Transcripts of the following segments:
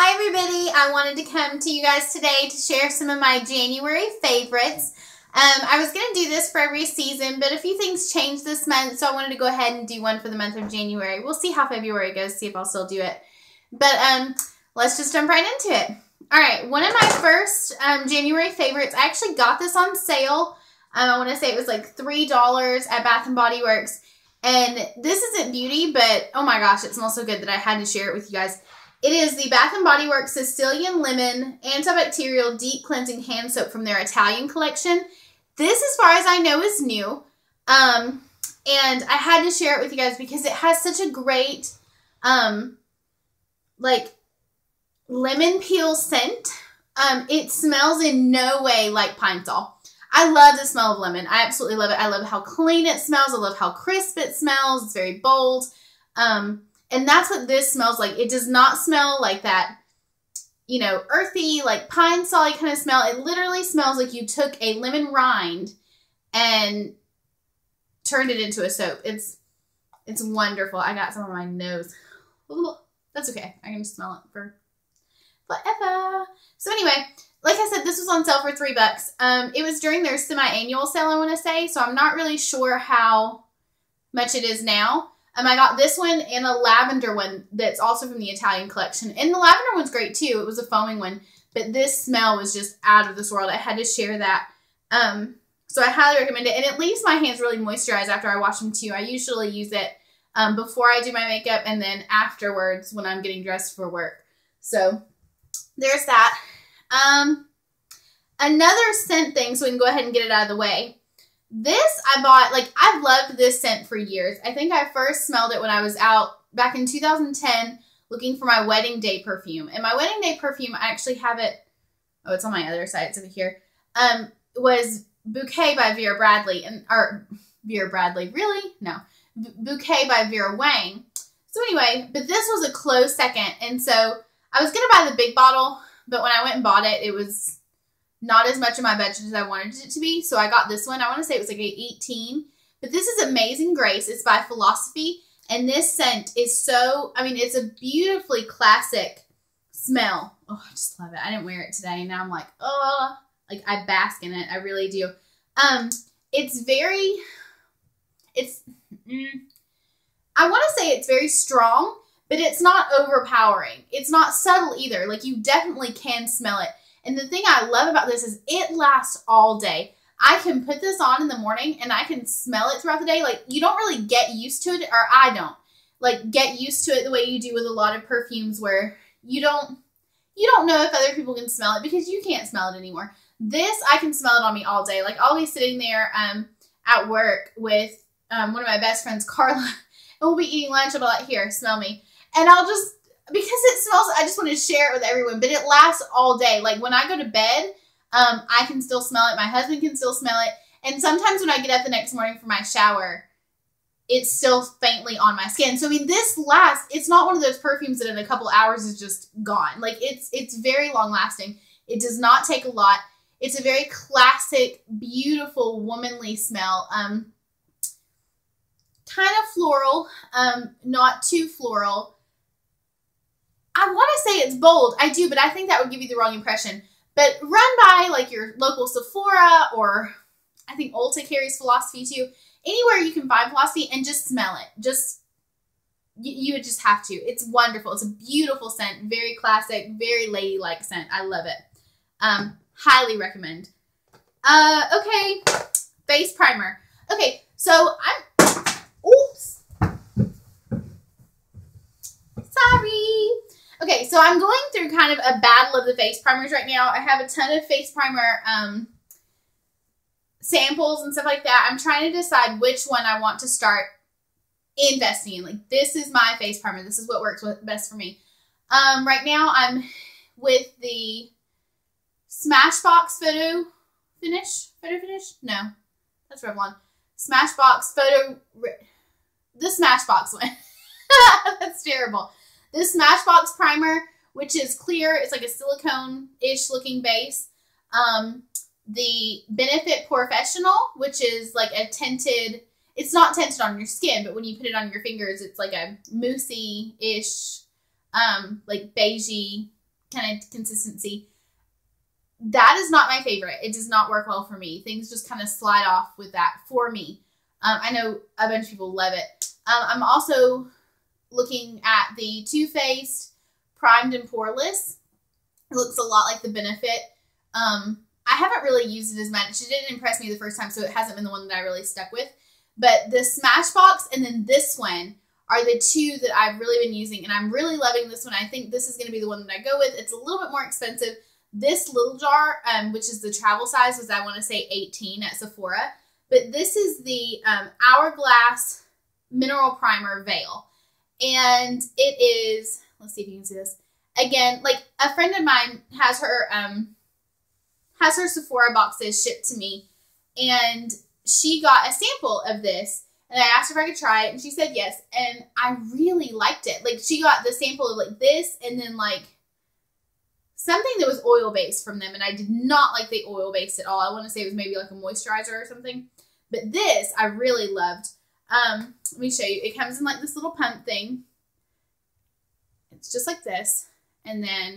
Hi everybody, I wanted to come to you guys today to share some of my January favorites. I was going to do this for every season, but a few things changed this month, so I wanted to go ahead and do one for the month of January. We'll see how February goes, see if I'll still do it. But let's just jump right into it. Alright, one of my first January favorites, I actually got this on sale. I want to say it was like $3 at Bath & Body Works. And this isn't beauty, but oh my gosh, it smells so good that I had to share it with you guys. It is the Bath & Body Works Sicilian Lemon Antibacterial Deep Cleansing Hand Soap from their Italian collection. This, as far as I know, is new. And I had to share it with you guys because it has such a great, like, lemon peel scent. It smells in no way like Pine Sol. I love the smell of lemon. I absolutely love it. I love how clean it smells. I love how crisp it smells. It's very bold. And that's what this smells like. It does not smell like that, you know, earthy, like Pine Sol kind of smell. It literally smells like you took a lemon rind and turned it into a soap. It's wonderful. I got some on my nose. Ooh, that's okay. I can just smell it for forever. So anyway, like I said, this was on sale for $3. It was during their semi-annual sale, I want to say, so I'm not really sure how much it is now. I got this one and a lavender one that's also from the Italian collection. And the lavender one's great too. It was a foaming one, but this smell was just out of this world. I had to share that. So I highly recommend it. And it leaves my hands really moisturized after I wash them too. I usually use it before I do my makeup and then afterwards when I'm getting dressed for work. So there's that. Another scent thing, so we can go ahead and get it out of the way. This I bought, like, I've loved this scent for years. I think I first smelled it when I was out back in 2010 looking for my wedding day perfume. And my wedding day perfume, I actually have it, oh, it's on my other side, it's over here, was Bouquet by Vera Bradley. Vera Bradley, really? No. Bouquet by Vera Wang. So anyway, but this was a close second. And so I was going to buy the big bottle, but when I went and bought it, it was not as much of my budget as I wanted it to be. So I got this one. I want to say it was like an 18. But this is Amazing Grace. It's by Philosophy. And this scent is so, I mean, it's a beautifully classic smell. Oh, I just love it. I didn't wear it today. And now I'm like, oh, like I bask in it. I really do. It's very, I want to say it's very strong, but it's not overpowering. It's not subtle either. Like you definitely can smell it. And the thing I love about this is it lasts all day. I can put this on in the morning and I can smell it throughout the day. Like you don't really get used to it, or I don't like get used to it the way you do with a lot of perfumes where you don't know if other people can smell it because you can't smell it anymore. This, I can smell it on me all day. Like I'll be sitting there at work with one of my best friends, Carla, and we'll be eating lunch. I'll be like, here, smell me. And I'll just, because it smells, I just want to share it with everyone, but it lasts all day. Like when I go to bed, I can still smell it. My husband can still smell it. And sometimes when I get up the next morning for my shower, it's still faintly on my skin. So I mean, this lasts, it's not one of those perfumes that in a couple hours is just gone. Like it's very long lasting. It does not take a lot. It's a very classic, beautiful, womanly smell. Kind of floral, not too floral. I want to say it's bold. I do, but I think that would give you the wrong impression. But run by like your local Sephora, or I think Ulta carries Philosophy too. Anywhere you can find Philosophy and just smell it. Just, you would just have to. It's wonderful. It's a beautiful scent. Very classic, very ladylike scent. I love it. Highly recommend. Okay, face primer. Okay, so oops. Sorry. Okay, so I'm going through kind of a battle of the face primers right now. I have a ton of face primer samples and stuff like that. I'm trying to decide which one I want to start investing in. Like, this is my face primer. This is what works best for me. Right now, I'm with the Smashbox Photo Finish? No, that's Revlon. Smashbox the Smashbox one. That's terrible. This Smashbox primer, which is clear, it's like a silicone-ish looking base. The Benefit Professional, which is like a tinted, it's not tinted on your skin, but when you put it on your fingers, it's like a moussey-ish, like beigey kind of consistency. That is not my favorite. It does not work well for me. Things just kind of slide off with that for me. I know a bunch of people love it. I'm also looking at the Too Faced Primed and Poreless. It looks a lot like the Benefit. I haven't really used it as much. It didn't impress me the first time, so it hasn't been the one that I really stuck with. But the Smashbox and then this one are the two that I've really been using, and I'm really loving this one. I think this is going to be the one that I go with. It's a little bit more expensive. This little jar, which is the travel size, was, I want to say, $18 at Sephora. But this is the Hourglass Mineral Primer Veil. And it is, let's see if you can see this. Again, like a friend of mine has her Sephora boxes shipped to me. And she got a sample of this. And I asked her if I could try it. And she said yes. And I really liked it. Like, she got the sample of like this and then like something that was oil-based from them, and I did not like the oil-based at all. I want to say it was maybe like a moisturizer or something. But this, I really loved. Let me show you. It comes in like this little pump thing. It's just like this. And then,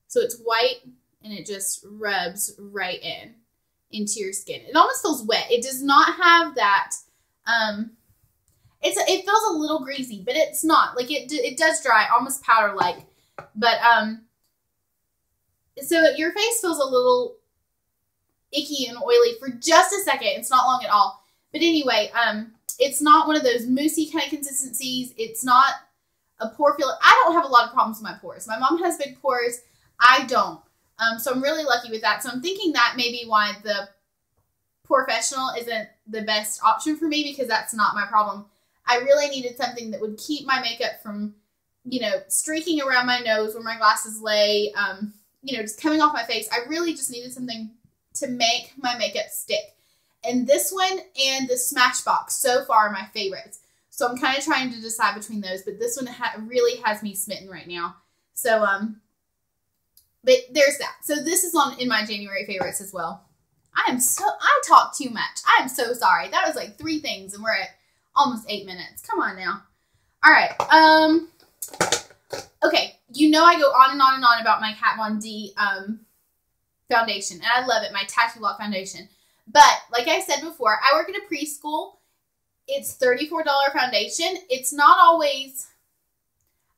so it's white, and it just rubs right into your skin. It almost feels wet. It does not have that, it feels a little greasy, but it's not. Like, it does dry, almost powder-like. But, so your face feels a little icky and oily for just a second. It's not long at all. But anyway, it's not one of those moussey kind of consistencies. It's not a pore filler. I don't have a lot of problems with my pores. My mom has big pores. I don't. So I'm really lucky with that. So I'm thinking that may be why the POREfessional isn't the best option for me, because that's not my problem. I really needed something that would keep my makeup from, you know, streaking around my nose where my glasses lay, you know, just coming off my face. I really just needed something to make my makeup stick. And this one and the Smashbox so far are my favorites. So I'm kind of trying to decide between those, but this one really has me smitten right now. So, but there's that. So this is in my January favorites as well. I talk too much. I am so sorry. That was like 3 things and we're at almost 8 minutes. Come on now. All right. Okay. You know, I go on and on and on about my Kat Von D, foundation, and I love it. My Tattoo Lock foundation. But like I said before, I work at a preschool. It's $34 foundation. It's not always,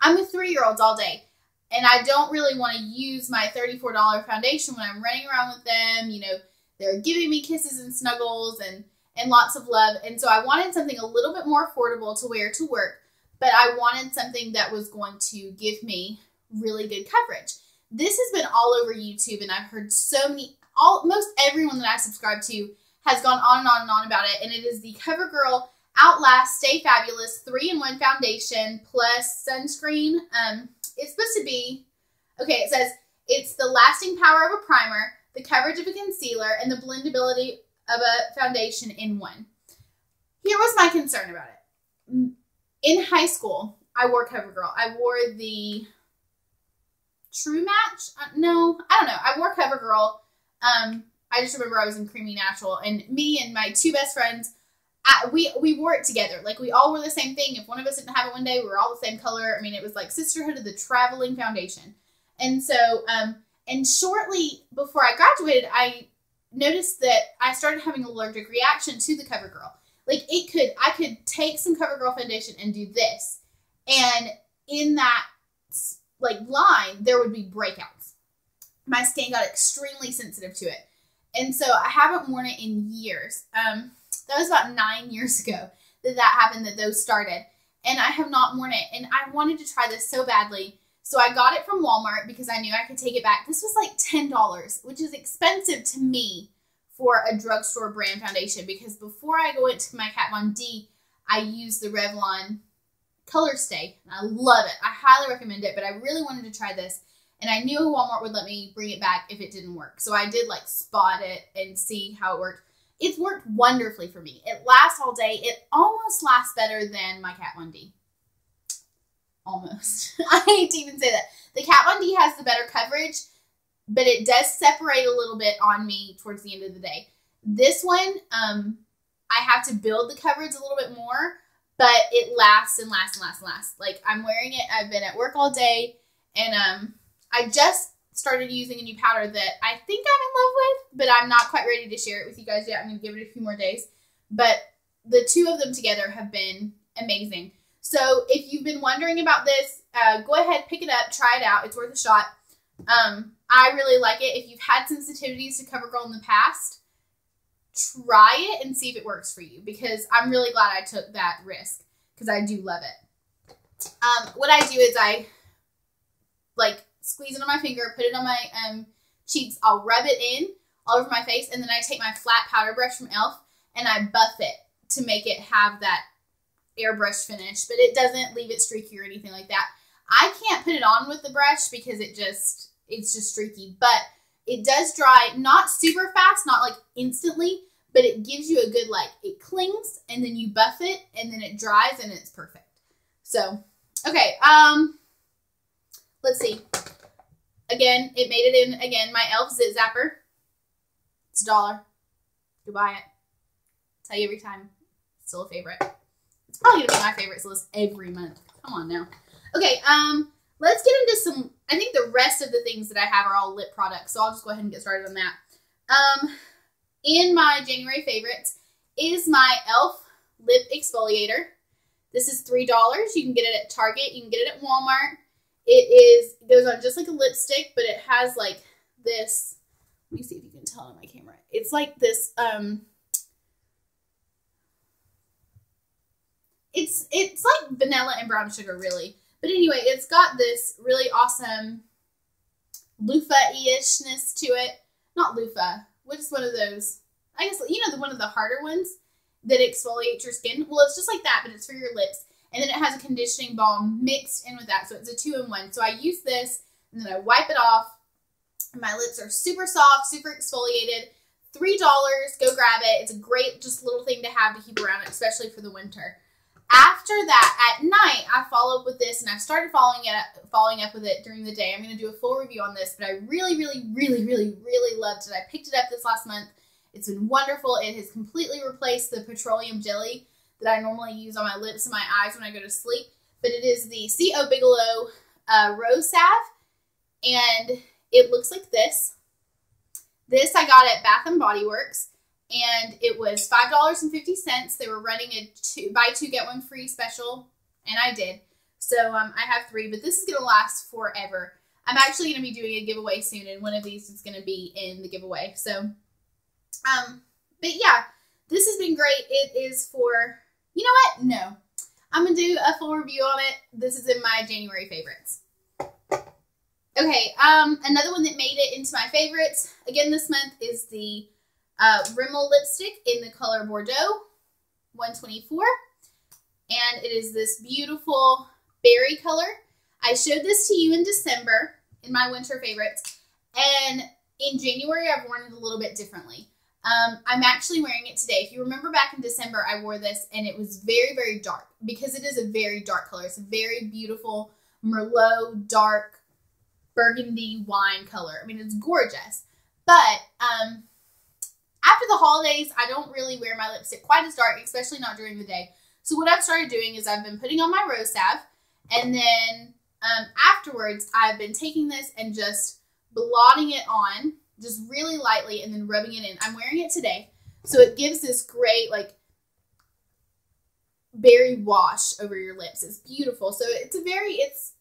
I'm with 3-year-olds all day, and I don't really want to use my $34 foundation when I'm running around with them. You know, they're giving me kisses and snuggles and lots of love. And so I wanted something a little bit more affordable to wear to work, but I wanted something that was going to give me really good coverage. This has been all over YouTube, and I've heard so many, most everyone that I subscribe to has gone on and on and on about it. And it is the CoverGirl Outlast Stay Fabulous 3-in-1 foundation plus sunscreen. It's supposed to be, okay, it says it's the lasting power of a primer, the coverage of a concealer, and the blendability of a foundation in one. Here was my concern about it. In high school, I wore CoverGirl. I wore the True Match? No, I don't know. I wore CoverGirl. I just remember I was in Creamy Natural, and me and my 2 best friends, we wore it together. Like, we all wore the same thing. If one of us didn't have it one day, we were all the same color. I mean, it was like Sisterhood of the Traveling Foundation. And so, and shortly before I graduated, I noticed that I started having an allergic reaction to the CoverGirl. Like, I could take some CoverGirl foundation and do this, and in that, like, line, there would be breakouts. My skin got extremely sensitive to it. And so I haven't worn it in years. That was about 9 years ago that happened, that those started. And I have not worn it. And I wanted to try this so badly. So I got it from Walmart because I knew I could take it back. This was like $10, which is expensive to me for a drugstore brand foundation. Because before I go into my Kat Von D, I use the Revlon Color Stay. And I love it. I highly recommend it. But I really wanted to try this. And I knew Walmart would let me bring it back if it didn't work. So I did, like, spot it and see how it worked. It's worked wonderfully for me. It lasts all day. It almost lasts better than my Kat Von D. Almost. I hate to even say that. The Kat Von D has the better coverage, but it does separate a little bit on me towards the end of the day. This one, I have to build the coverage a little bit more, but it lasts and lasts and lasts and lasts. Like, I'm wearing it. I've been at work all day, and I just started using a new powder that I think I'm in love with, but I'm not quite ready to share it with you guys yet. I'm going to give it a few more days. But the two of them together have been amazing. So if you've been wondering about this, go ahead, pick it up, try it out. It's worth a shot. I really like it. If you've had sensitivities to CoverGirl in the past, try it and see if it works for you, because I'm really glad I took that risk, because I do love it. What I do is I like squeeze it on my finger, put it on my cheeks. I'll rub it in all over my face, and then I take my flat powder brush from e.l.f. and I buff it to make it have that airbrush finish, but it doesn't leave it streaky or anything like that. I can't put it on with the brush because it's just streaky, but it does dry, not super fast, not like instantly, but it gives you a good, like, it clings, and then you buff it, and then it dries, and it's perfect. So, okay, let's see. Again, it made it in, again, my e.l.f. Zit Zapper. It's $1. Go buy it. Tell you every time. It's still a favorite. It's probably going to be my favorites list every month. Come on now. Okay, let's get into some, I think the rest of the things that I have are all lip products, so I'll just go ahead and get started on that. In my January favorites is my e.l.f. Lip Exfoliator. This is $3. You can get it at Target. You can get it at Walmart. It goes on just like a lipstick, but it has like this, let me see if you can tell on my camera. It's like this, it's like vanilla and brown sugar, really. But anyway, it's got this really awesome loofah-ishness to it. Not loofah. What is one of those? I guess, you know, one of the harder ones that exfoliate your skin. Well, it's just like that, but it's for your lips. And then it has a conditioning balm mixed in with that. So it's a 2-in-1. So I use this, and then I wipe it off. And my lips are super soft, super exfoliated. $3. Go grab it. It's a great just little thing to have to keep around, especially for the winter. After that, at night, I follow up with this, and I've started following up with it during the day. I'm going to do a full review on this, but I really loved it. I picked it up this last month. It's been wonderful. It has completely replaced the petroleum jelly that I normally use on my lips and my eyes when I go to sleep. But it is the C.O. Bigelow Rose Salve, and it looks like this. This I got at Bath & Body Works. And it was $5.50. They were running a buy two, get one free special, and I did. So I have 3, but this is going to last forever. I'm actually going to be doing a giveaway soon, and one of these is going to be in the giveaway. So, but yeah, this has been great. It is for, you know what? No. I'm going to do a full review on it. This is in my January favorites. Okay, another one that made it into my favorites, again this month, is the Rimmel lipstick in the color Bordeaux 124, and it is this beautiful berry color. I showed this to you in December in my winter favorites, and in January I've worn it a little bit differently. I'm actually wearing it today. If you remember back in December, I wore this, and it was very dark, because it is a very dark color. It's a very beautiful Merlot dark burgundy wine color. I mean, it's gorgeous, but after the holidays, I don't really wear my lipstick quite as dark, especially not during the day. So what I've started doing is I've been putting on my Rose Salve, and then afterwards, I've been taking this and just blotting it on, just really lightly, and then rubbing it in. I'm wearing it today, so it gives this great, like, berry wash over your lips. It's beautiful. So it's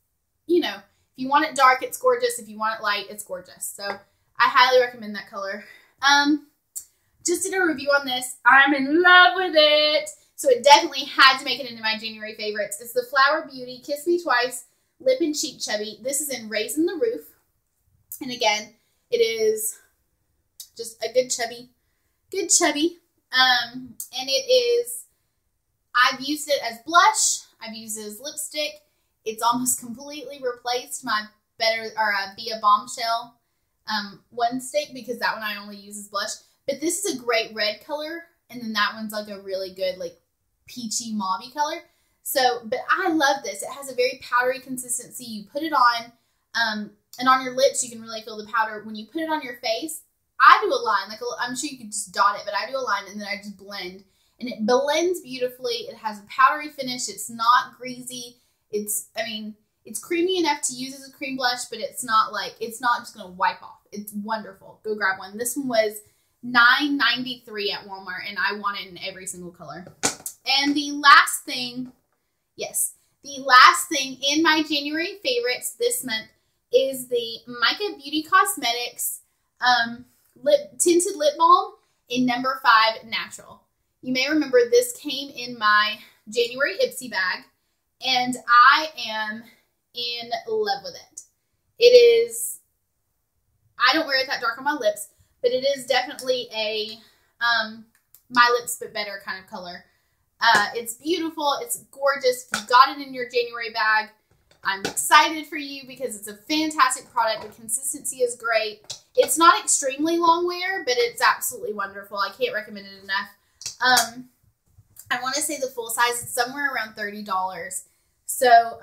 you know, if you want it dark, it's gorgeous. If you want it light, it's gorgeous. So I highly recommend that color. Just did a review on this. I'm in love with it. So it definitely had to make it into my January favorites. It's the Flower Beauty Kiss Me Twice Lip and Cheek Chubby. This is in Raisin the Roof. And again, it is just a good chubby. And it is, I've used it as blush. I've used it as lipstick. It's almost completely replaced my Be a Bombshell one stick, because that one I only use as blush. But this is a great red color, and then that one's like a really good, like, peachy mauvey color. So, but I love this. It has a very powdery consistency. You put it on, and on your lips, you can really feel the powder. When you put it on your face, I do a line. Like, I'm sure you could just dot it, but I do a line, and then I just blend. And it blends beautifully. It has a powdery finish. It's not greasy. I mean, It's creamy enough to use as a cream blush, but it's not just going to wipe off. It's wonderful. Go grab one. This one was $9.93 at Walmart, and I want it in every single color. And the last thing in my January favorites this month is the Micah Beauty Cosmetics Tinted Lip Balm in number 5 Natural. You may remember this came in my January Ipsy bag, and I am in love with it. It is, I don't wear it that dark on my lips, but it is definitely a my lips but better kind of color. It's beautiful. It's gorgeous. If you got it in your January bag, I'm excited for you because it's a fantastic product. The consistency is great. It's not extremely long wear, but it's absolutely wonderful. I can't recommend it enough. I want to say the full size is somewhere around $30. So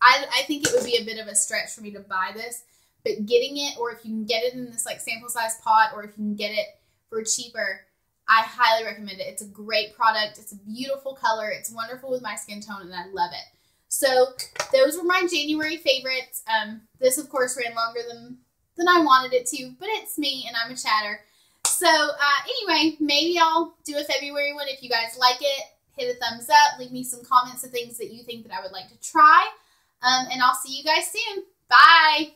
I think it would be a bit of a stretch for me to buy this, but getting it, or if you can get it in this like sample size pot, or if you can get it for cheaper, I highly recommend it. It's a great product. It's a beautiful color. It's wonderful with my skin tone, and I love it. So those were my January favorites. This, of course, ran longer than I wanted it to, but it's me, and I'm a chatter. So anyway, maybe I'll do a February one. If you guys like it, hit a thumbs up. Leave me some comments of things that you think that I would like to try. And I'll see you guys soon. Bye.